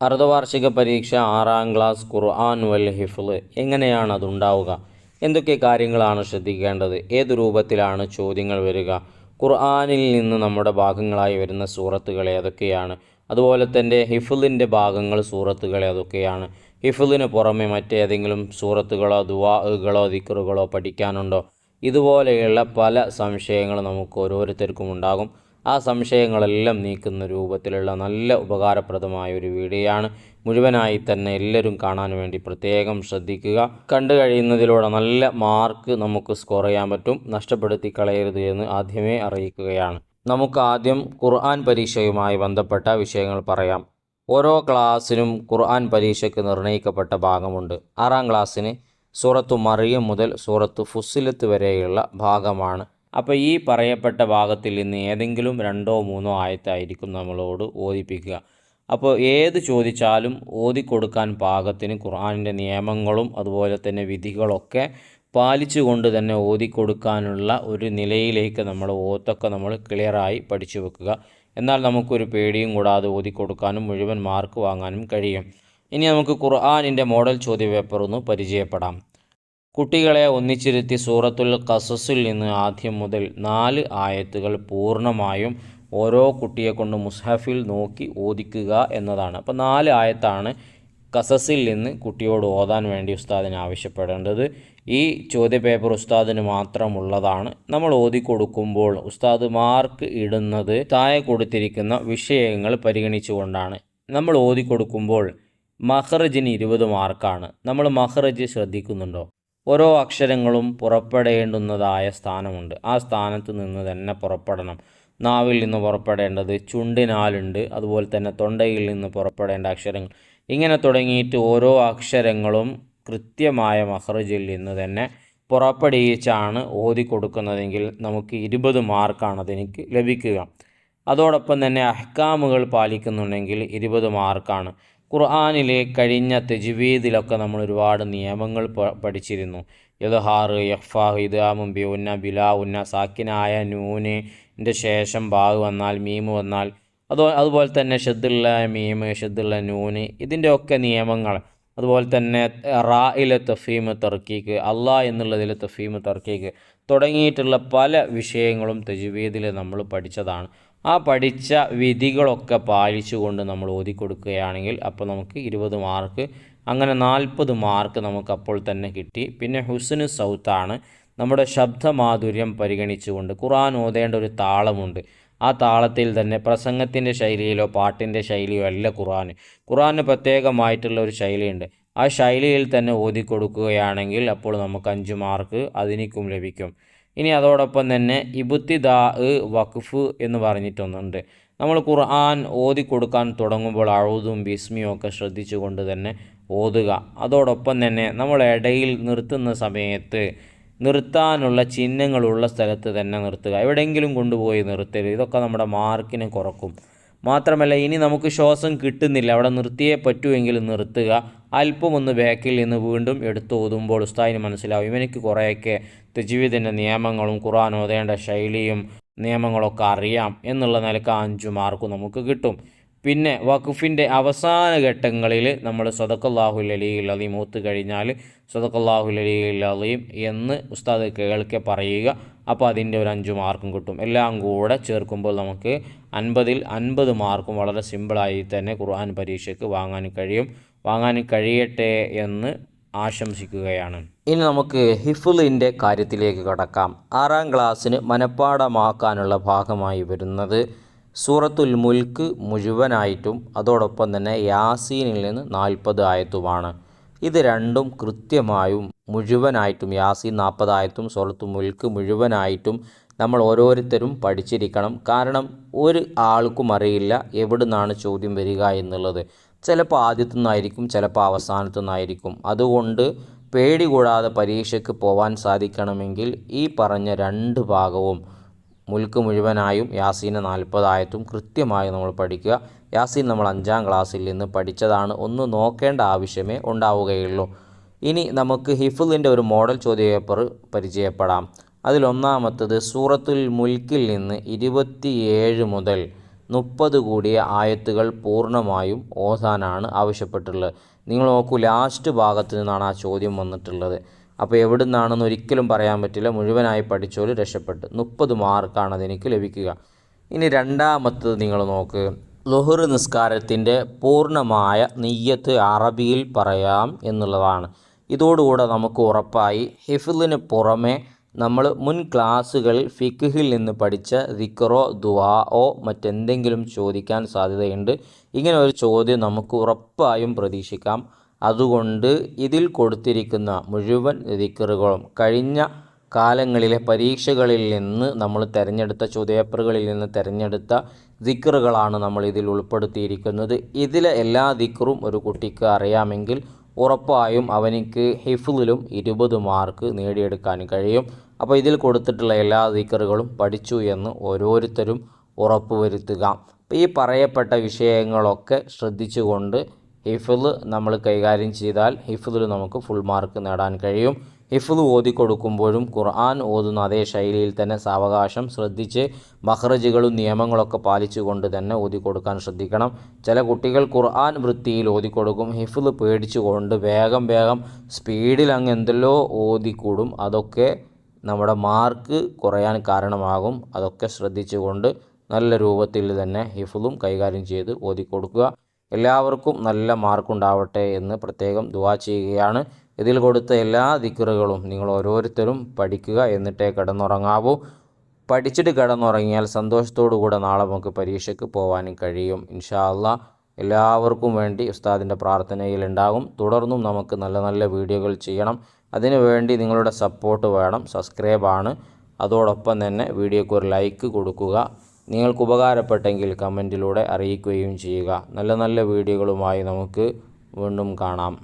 അർദ്ധവാർഷിക പരീക്ഷ 6ാം ക്ലാസ് ഖുർആൻ വൽ ഹിഫ്ള് എങ്ങനെയാണ് അതുണ്ടാവുക? എന്തൊക്കെ കാര്യങ്ങളാണ് ശ്രദ്ധിക്കേണ്ടത്? ഏത് രൂപത്തിലാണ് ചോദ്യങ്ങൾ വരിക? ഖുർആനിൽ നിന്ന് നമ്മുടെ ഭാഗങ്ങളായി വരുന്ന സൂറത്തുകൾ ഏതൊക്കെയാണ്? അതുപോലെ തന്നെ ഹിഫ്ളിൻ്റെ ഭാഗങ്ങൾ സൂറത്തുകൾ ഏതൊക്കെയാണ്? ഹിഫ്ളിന് പുറമെ മറ്റേതെങ്കിലും സൂറത്തുകളോ ദുആകളോ ദിക്റുകളോ പഠിക്കാനുണ്ടോ? ഇതുപോലെയുള്ള പല സംശയങ്ങളും നമുക്ക് ഓരോരുത്തർക്കും ഉണ്ടാകും. ആ സംശയങ്ങളെല്ലാം നീക്കുന്ന രൂപത്തിലുള്ള നല്ല ഉപകാരപ്രദമായ ഒരു വീഡിയോയാണ്. മുഴുവനായി തന്നെ എല്ലാവരും കാണാൻ വേണ്ടി പ്രത്യേകം ശ്രദ്ധിക്കുക. കണ്ടു കഴിയുന്നതിലൂടെ നല്ല മാർക്ക് നമുക്ക് സ്കോർ ചെയ്യാൻ പറ്റും. നഷ്ടപ്പെടുത്തി കളയരുത് എന്ന് ആദ്യമേ അറിയിക്കുകയാണ്. നമുക്ക് ആദ്യം ഖുർആൻ പരീക്ഷയുമായി ബന്ധപ്പെട്ട വിഷയങ്ങൾ പറയാം. ഓരോ ക്ലാസ്സിനും ഖുർആൻ പരീക്ഷയ്ക്ക് നിർണ്ണയിക്കപ്പെട്ട ഭാഗമുണ്ട്. 6ാം ക്ലാസ്സിന് സൂറത്തു മറിയം മുതൽ സൂറത്തു ഫുസ്സിലത്ത് വരെയുള്ള ഭാഗമാണ്. അപ്പോൾ ഈ പറയപ്പെട്ട ഭാഗത്തിൽ നിന്ന് ഏതെങ്കിലും 2ഓ 3ഓ ആയത്തായിരിക്കും നമ്മളോട് ഓതിപ്പിക്കുക. അപ്പോൾ ഏത് ചോദിച്ചാലും ഓതിക്കൊടുക്കാൻ പാകത്തിന് ഖുർആനിൻ്റെ നിയമങ്ങളും അതുപോലെ തന്നെ വിധികളൊക്കെ പാലിച്ചുകൊണ്ട് തന്നെ ഓതിക്കൊടുക്കാനുള്ള ഒരു നിലയിലേക്ക് നമ്മൾ ഓത്തൊക്കെ നമ്മൾ ക്ലിയറായി പഠിച്ചു വെക്കുക. എന്നാൽ നമുക്കൊരു പേടിയും കൂടാതെ ഓതിക്കൊടുക്കാനും മുഴുവൻ മാർക്ക് വാങ്ങാനും കഴിയും. ഇനി നമുക്ക് ഖുർആനിൻ്റെ മോഡൽ ചോദ്യപേപ്പർ ഒന്ന് പരിചയപ്പെടാം. കുട്ടികളെ ഒന്നിച്ചിരുത്തി സൂറത്തുൽ ഖസസിൽ നിന്ന് ആദ്യം മുതൽ 4 ആയത്തുകൾ പൂർണ്ണമായും ഓരോ കുട്ടിയെ കൊണ്ട് മുസ്ഹഫിൽ നോക്കി ഓദിക്കുക എന്നതാണ്. അപ്പോൾ 4 ആയത്താണ് ഖസസിൽ നിന്ന് കുട്ടിയോട് ഓതാൻ വേണ്ടി ഉസ്താദിന് ആവശ്യപ്പെടേണ്ടത്. ഈ ചോദ്യപേപ്പർ ഉസ്താദിന് മാത്രമുള്ളതാണ്. നമ്മൾ ഓതിക്കൊടുക്കുമ്പോൾ ഉസ്താദ് മാർക്ക് ഇടുന്നത് താഴെ കൊടുത്തിരിക്കുന്ന വിഷയങ്ങൾ പരിഗണിച്ചുകൊണ്ടാണ്. നമ്മൾ ഓതിക്കൊടുക്കുമ്പോൾ മഖ്റജിന് 20 മാർക്കാണ്. നമ്മൾ മഖ്റജ് ശ്രദ്ധിക്കുന്നുണ്ടോ? ഓരോ അക്ഷരങ്ങളും പുറപ്പെടേണ്ടുന്നതായ സ്ഥാനമുണ്ട്. ആ സ്ഥാനത്ത് നിന്ന് തന്നെ പുറപ്പെടണം. നാവിൽ നിന്ന് പുറപ്പെടേണ്ടത് ചുണ്ടിനാലുണ്ട്. അതുപോലെ തന്നെ തൊണ്ടയിൽ നിന്ന് പുറപ്പെടേണ്ട അക്ഷരങ്ങൾ, ഇങ്ങനെ തുടങ്ങിയിട്ട് ഓരോ അക്ഷരങ്ങളും കൃത്യമായ മഖ്റജിൽ നിന്ന് തന്നെ പുറപ്പെടുവിച്ചാണ് ഓതിക്കൊടുക്കുന്നതെങ്കിൽ നമുക്ക് 20 മാർക്കാണ് അതെനിക്ക് ലഭിക്കുക. അതോടൊപ്പം തന്നെ അഹ്കാമുകൾ പാലിക്കുന്നുണ്ടെങ്കിൽ 20 മാർക്കാണ്. ഖുർആനിലെ കഴിഞ്ഞ തജ്വീദിലൊക്കെ നമ്മൾ ഒരുപാട് നിയമങ്ങൾ പഠിച്ചിരുന്നു. ഇദ്ഹാർ, ഇഖ്ഫാ, ഇദ്ഗാം, ബിഉന്ന, ബിലാ ഉന്ന, സാക്കിനായ നൂനിൻ്റെ ശേഷം ബാഗ് വന്നാൽ, മീമ് വന്നാൽ, അതുപോലെ തന്നെ ഷദ്ദുള്ള മീമ്, ഷദ്ദുള്ള നൂന്, ഇതിൻ്റെ ഒക്കെ നിയമങ്ങൾ. അതുപോലെ തന്നെ റായിലെ തഫീമ് തർക്കീക്ക്, അള്ളാ എന്നുള്ളതിൽ തഫീമ് തർക്കീക്ക് തുടങ്ങിയിട്ടുള്ള പല വിഷയങ്ങളും തജ്വീദിൽ നമ്മൾ പഠിച്ചതാണ്. ആ പഠിച്ച വിധികളൊക്കെ പാലിച്ചുകൊണ്ട് നമ്മൾ ഓതിക്കൊടുക്കുകയാണെങ്കിൽ അപ്പോൾ നമുക്ക് 20 മാർക്ക്, അങ്ങനെ 40 മാർക്ക് നമുക്ക് അപ്പോൾ തന്നെ കിട്ടി. പിന്നെ ഹുസ്നു സൗത്താണ്. നമ്മുടെ ശബ്ദമാധുര്യം പരിഗണിച്ചുകൊണ്ട് ഖുർആൻ ഓതേണ്ട ഒരു താളമുണ്ട്. ആ താളത്തിൽ തന്നെ പ്രസംഗത്തിൻ്റെ ശൈലിയിലോ പാട്ടിൻ്റെ ശൈലിയോ അല്ല ഖുർആന് പ്രത്യേകമായിട്ടുള്ള ഒരു ശൈലിയുണ്ട്. ആ ശൈലിയിൽ തന്നെ ഓതിക്കൊടുക്കുകയാണെങ്കിൽ അപ്പോൾ നമുക്ക് 5 മാർക്ക് അതിനിക്കും ലഭിക്കും. ഇനി അതോടൊപ്പം തന്നെ ഇബ്തിദാ, വഖഫ് എന്ന് പറഞ്ഞിട്ടൊന്നുണ്ട്. നമ്മൾ ഖുർആൻ ഓതിക്കൊടുക്കാൻ തുടങ്ങുമ്പോൾ അഊദും ബിസ്മിയും ഒക്കെ ശ്രദ്ധിച്ചുകൊണ്ട് തന്നെ ഓതുക. അതോടൊപ്പം തന്നെ നമ്മൾ ഇടയിൽ നിർത്തുന്ന സമയത്ത് നിർത്താനുള്ള ചിഹ്നങ്ങളുള്ള സ്ഥലത്ത് തന്നെ നിർത്തുക. എവിടെയെങ്കിലും കൊണ്ടുപോയി നിർത്തരുത്. ഇതൊക്കെ നമ്മുടെ മാർക്കിനെ കുറക്കും. മാത്രമല്ല, ഇനി നമുക്ക് ശ്വാസം കിട്ടുന്നില്ല, അവിടെ നിർത്തിയേ പറ്റുമെങ്കിൽ നിർത്തുക. അല്പം ഒന്ന് ബാക്കിൽ നിന്ന് വീണ്ടും എടുത്ത് ഓതുമ്പോൾ ഉസ്താദിന് മനസ്സിലാവും ഇവനിക്ക് കുറേയൊക്കെ തജ്വീദിൻ്റെ നിയമങ്ങളും ഖുർആൻ ഓതേണ്ട ശൈലിയും നിയമങ്ങളൊക്കെ അറിയാം എന്നുള്ള നിലക്ക് 5 മാർക്ക് നമുക്ക് കിട്ടും. പിന്നെ വഖഫിൻ്റെ അവസാന ഘട്ടങ്ങളിൽ നമ്മൾ സദഖല്ലാഹുൽ അലിയ്യുൽ അലീം ഓത്ത് കഴിഞ്ഞാൽ സദഖല്ലാഹുൽ അലിയ്യുൽ അലീം എന്ന് ഉസ്താദ് കേൾക്കെ പറയുക. അപ്പോൾ അതിൻ്റെ ഒരു 5 മാർക്കും കിട്ടും. എല്ലാം കൂടെ ചേർക്കുമ്പോൾ നമുക്ക് 50ൽ 50 മാർക്കും വളരെ സിമ്പിളായി തന്നെ ഖുർആൻ പരീക്ഷയ്ക്ക് വാങ്ങാൻ കഴിയട്ടെ എന്ന് ആശംസിക്കുകയാണ്. ഇനി നമുക്ക് ഹിഫ്ളിൻ്റെ കാര്യത്തിലേക്ക് കടക്കാം. 6ാം ക്ലാസ്സിന് മനഃപ്പാഠമാക്കാനുള്ള ഭാഗമായി വരുന്നത് സൂറത്തുൽ മുൽക്ക് മുഴുവനായിട്ടും അതോടൊപ്പം തന്നെ യാസീനിൽ നിന്ന് 40 ആയത്തുമാണ്. ഇത് രണ്ടും കൃത്യമായും മുഴുവനായിട്ടും, യാസീൻ 40 ആയത്തും സൂറത്തുൽ മുൽക്ക് മുഴുവനായിട്ടും നമ്മൾ ഓരോരുത്തരും പഠിച്ചിരിക്കണം. കാരണം ഒരു ആൾക്കും അറിയില്ല എവിടെ നിന്നാണ് ചോദ്യം വരിക എന്നുള്ളത്. ചിലപ്പോൾ ആദ്യത്തു നിന്നായിരിക്കും, ചിലപ്പോൾ അവസാനത്തു നിന്നായിരിക്കും. അതുകൊണ്ട് പേടി കൂടാതെ പരീക്ഷയ്ക്ക് പോകാൻ സാധിക്കണമെങ്കിൽ ഈ പറഞ്ഞ 2 ഭാഗവും മുൽക്ക് മുഴുവനായും യാസീന് 40 ആയത്തും കൃത്യമായി നമ്മൾ പഠിക്കുക. യാസീൻ നമ്മൾ 5ാം ക്ലാസ്സിൽ നിന്ന് പഠിച്ചതാണ്. ഒന്ന് നോക്കേണ്ട ആവശ്യമേ ഉണ്ടാവുകയുള്ളൂ. ഇനി നമുക്ക് ഹിഫ്ളിൻ്റെ ഒരു മോഡൽ ചോദ്യപേപ്പർ പരിചയപ്പെടാം. അതിലൊന്നാമത്തത് സൂറത്തുൽ മുൽക്കിൽ നിന്ന് 27 മുതൽ 30 കൂടിയ ആയത്തുകൾ പൂർണ്ണമായും ഓതാനാണ് ആവശ്യപ്പെട്ടുള്ളത്. നിങ്ങൾ നോക്കൂ, ലാസ്റ്റ് ഭാഗത്ത് നിന്നാണ് ആ ചോദ്യം വന്നിട്ടുള്ളത്. അപ്പോൾ എവിടെ നിന്നാണെന്ന് ഒരിക്കലും പറയാൻ പറ്റില്ല. മുഴുവനായി പഠിച്ചോല് രക്ഷപ്പെട്ട് 30 മാർക്കാണ് അതെനിക്ക് ലഭിക്കുക. ഇനി രണ്ടാമത്തത് നിങ്ങൾ നോക്ക്, ളുഹർ നിസ്കാരത്തിൻ്റെ പൂർണ്ണമായ നിയ്യത്ത് അറബിയിൽ പറയാം എന്നുള്ളതാണ്. ഇതോടുകൂടെ നമുക്ക് ഉറപ്പായി ഹിഫ്ളിന് പുറമെ നമ്മൾ മുൻ ക്ലാസ്സുകളിൽ ഫിഖ്ഹിൽ നിന്ന് പഠിച്ച ദിക്റോ ദുആഓ മറ്റെന്തെങ്കിലും ചോദിക്കാൻ സാധ്യതയുണ്ട്. ഇങ്ങനെ ഒരു ചോദ്യം നമുക്ക് ഉറപ്പായും പ്രതീക്ഷിക്കാം. അതുകൊണ്ട് ഇതിൽ കൊടുത്തിരിക്കുന്ന മുഴുവൻ ദിക്റുകളും കഴിഞ്ഞ കാലങ്ങളിലെ പരീക്ഷകളിൽ നിന്ന് നമ്മൾ തിരഞ്ഞെടുത്ത ചോദ്യപേപ്പറുകളിൽ നിന്ന് തിരഞ്ഞെടുത്ത ദിക്റുകളാണ് നമ്മൾ ഇതിൽ ഉൾപ്പെടുത്തിയിരിക്കുന്നത്. ഇതിലെ എല്ലാ ദിക്റും ഒരു കുട്ടിക്ക് അറിയാമെങ്കിൽ ഉറപ്പായും അവനിക്ക് ഹിഫ്ളിലും 20 മാർക്ക് നേടിയെടുക്കാൻ കഴിയും. അപ്പോൾ ഇതിൽ കൊടുത്തിട്ടുള്ള എല്ലാ ദിക്റുകളും പഠിച്ചു എന്ന് ഓരോരുത്തരും ഉറപ്പ് വരുത്തുക. അപ്പോൾ ഈ പറയപ്പെട്ട വിഷയങ്ങളൊക്കെ ശ്രദ്ധിച്ചുകൊണ്ട് ഹിഫ്ള് നമ്മൾ കൈകാര്യം ചെയ്താൽ ഹിഫ്ളിൽ നമുക്ക് ഫുൾ മാർക്ക് നേടാൻ കഴിയും. ഹിഫ്ള് ഓതിക്കൊടുക്കുമ്പോഴും ഖുർആൻ ഓതുന്ന അതേ ശൈലിയിൽ തന്നെ സാവകാശം ശ്രദ്ധിച്ച് മഖ്റജുകളും നിയമങ്ങളൊക്കെ പാലിച്ചുകൊണ്ട് തന്നെ ഓതിക്കൊടുക്കാൻ ശ്രദ്ധിക്കണം. ചില കുട്ടികൾ ഖുർആൻ വൃത്തിയിൽ ഓതിക്കൊടുക്കും, ഹിഫ്ള് പേടിച്ചുകൊണ്ട് വേഗം സ്പീഡിൽ അങ്ങ് എന്തെല്ലോ ഓതിക്കൂടും. അതൊക്കെ നമ്മുടെ മാർക്ക് കുറയാൻ കാരണമാകും. അതൊക്കെ ശ്രദ്ധിച്ചുകൊണ്ട് നല്ല രൂപത്തിൽ തന്നെ ഹിഫ്ളും കൈകാര്യം ചെയ്ത് ഓതിക്കൊടുക്കുക. എല്ലാവർക്കും നല്ല മാർക്കുണ്ടാവട്ടെ എന്ന് പ്രത്യേകം ദുആ ചെയ്യുകയാണ്. ഇതിൽ കൊടുത്ത എല്ലാ ദിക്റുകളും നിങ്ങൾ ഓരോരുത്തരും പഠിക്കുക, എന്നിട്ടേ കിടന്നുറങ്ങാവൂ. പഠിച്ചിട്ട് കിടന്നുറങ്ങിയാൽ സന്തോഷത്തോടു കൂടെ നാളെ നമുക്ക് പരീക്ഷയ്ക്ക് പോകാനും കഴിയും. ഇൻഷാ അല്ലാഹ് എല്ലാവർക്കും വേണ്ടി ഉസ്താദിൻ്റെ പ്രാർത്ഥനയിലുണ്ടാകും. തുടർന്നും നമുക്ക് നല്ല നല്ല വീഡിയോകൾ ചെയ്യണം. അതിനു വേണ്ടി നിങ്ങളുടെ സപ്പോർട്ട് വേണം. സബ്സ്ക്രൈബാണ്. അതോടൊപ്പം തന്നെ വീഡിയോക്ക് ഒരു ലൈക്ക് കൊടുക്കുക. നിങ്ങൾക്ക് ഉപകാരപ്പെട്ടെങ്കിൽ കമൻറ്റിലൂടെ അറിയിക്കുകയും ചെയ്യുക. നല്ല നല്ല വീഡിയോകളുമായി നമുക്ക് വീണ്ടും കാണാം.